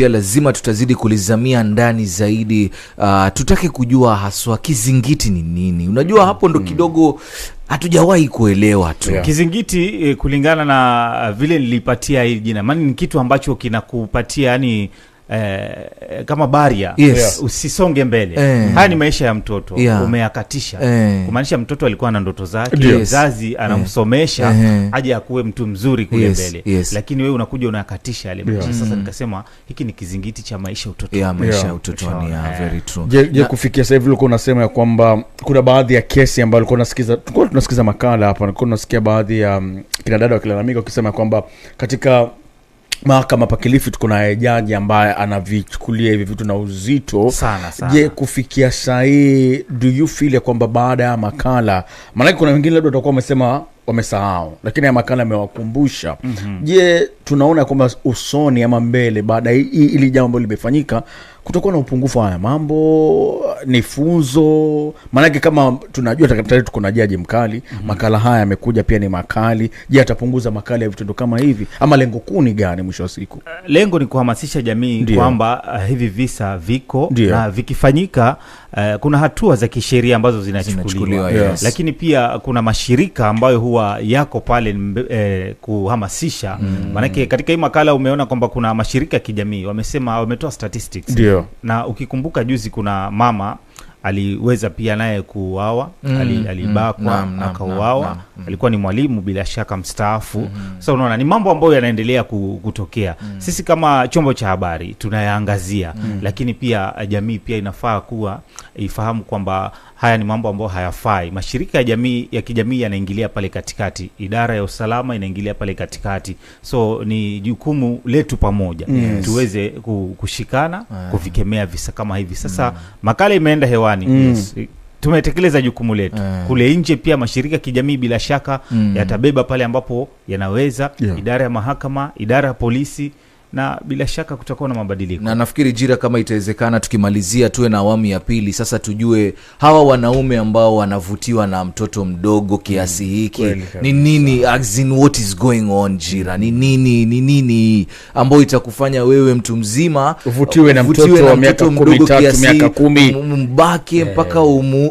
Pia lazima tutazidi kulizamia ndani zaidi, tutake kujua haswa kizingiti ni nini. Unajua hapo ndo kidogo hatujawahi kuelewa tu. Kizingiti kulingana na vile nilipatia hili jina, maana ni kitu ambacho kinakupatia yani kama baria, usisonge mbele. Haya ni maisha ya mtoto, umeyakatisha. Kumaanisha mtoto alikuwa na ndoto zake, mzazi anamsomesha aje akuwe mtu mzuri kule mbele. Lakini wewe unakuja unakatisha yale maisha. Sasa nikasema hiki ni kizingiti cha maisha utoto. Maisha ya utotoni, very true. Je, kufikia sasa hivi ulikuwa unasema ya kwamba kuna baadhi ya kesi ambazo tulikuwa tunasikiza makala hapa, tulikuwa tunasikia baadhi ya kina dada wakilalamika wakisema kwamba katika mahakama pakilifi tuko na jaji ambaye anavichukulia hivi vitu na uzito sana. Je, kufikia sahi do you feel ya kwamba baada ya makala, maana kuna wengine labda watakuwa wamesema wamesahau, lakini ya makala yamewakumbusha. Je, tunaona kwamba usoni ama mbele baada ili jambo limefanyika kutakuwa na upungufu haya mambo, ni funzo? Maana kama tunajua tayari tuko na jaji mkali, makala haya yamekuja pia ni makali. Je, atapunguza makali ya vitendo kama hivi ama lengo kuu ni gani mwisho wa siku? Lengo ni kuhamasisha jamii kwamba hivi visa viko na vikifanyika kuna hatua za kisheria ambazo zinachukuliwa. Lakini pia kuna mashirika ambayo huwa yako pale kuhamasisha. Maana katika hii makala umeona kwamba kuna mashirika ya kijamii wametoa statistics. Na ukikumbuka juzi kuna mama aliweza pia naye kuuawa, alibakwa akauawa. Alikuwa ni mwalimu bila shaka mstaafu. Sasa unaona ni mambo ambayo yanaendelea kutokea. Sisi kama chombo cha habari tunayaangazia, lakini pia jamii pia inafaa kuwa ifahamu kwamba haya ni mambo ambayo hayafai. Mashirika ya kijamii yanaingilia pale katikati, idara ya usalama inaingilia pale katikati. So ni jukumu letu pamoja tuweze kushikana kuvikemea visa kama hivi. Sasa makala imeenda hewani, tumetekeleza jukumu letu. Kule nje pia mashirika kijamii bila shaka yatabeba pale ambapo yanaweza, idara ya mahakama, idara ya polisi, na bila shaka kutakuwa na mabadiliko. Na nafikiri Jira, kama itawezekana tukimalizia tuwe na awamu ya pili. Sasa tujue hawa wanaume ambao wanavutiwa na mtoto mdogo kiasi hiki ni nini, as in what is going on Jira? Ni nini ambao itakufanya wewe mtu mzima uvutiwe na mtoto wa miaka 13, miaka 10 mbake mpaka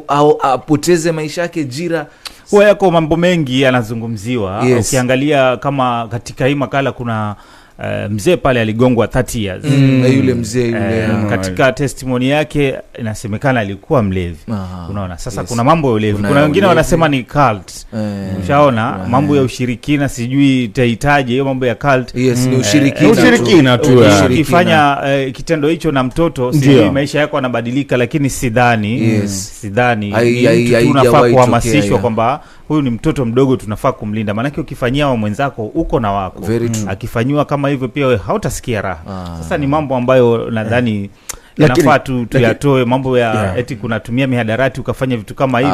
au apoteze maisha yake Jira? Huwa yako mambo mengi yanazungumziwa. Ukiangalia kama katika hii makala kuna mzee pale aligongwa 30 years. Yule mzee katika testimony yake inasemekana alikuwa mlevi. Unaona sasa kuna mambo ya ulevi. Kuna wengine wanasema ni cult. Ushaona mambo ya ushirikina, sijui itahitaji hiyo mambo ya cult. Ni ushirikina tu. Ukifanya kitendo hicho na mtoto, sijui maisha yako yanabadilika, lakini sidhani tunafaa kuhamasishwa kwamba huyu ni mtoto mdogo tunafaa kumlinda. Maana ukifanyia wa mwenzako uko na wako, akifanywa kama hivyo pia hautasikia raha. Sasa ni mambo ambayo nadhani nafaa tuyatoe, mambo ya eti kunatumia mihadarati ukafanya vitu kama hivi.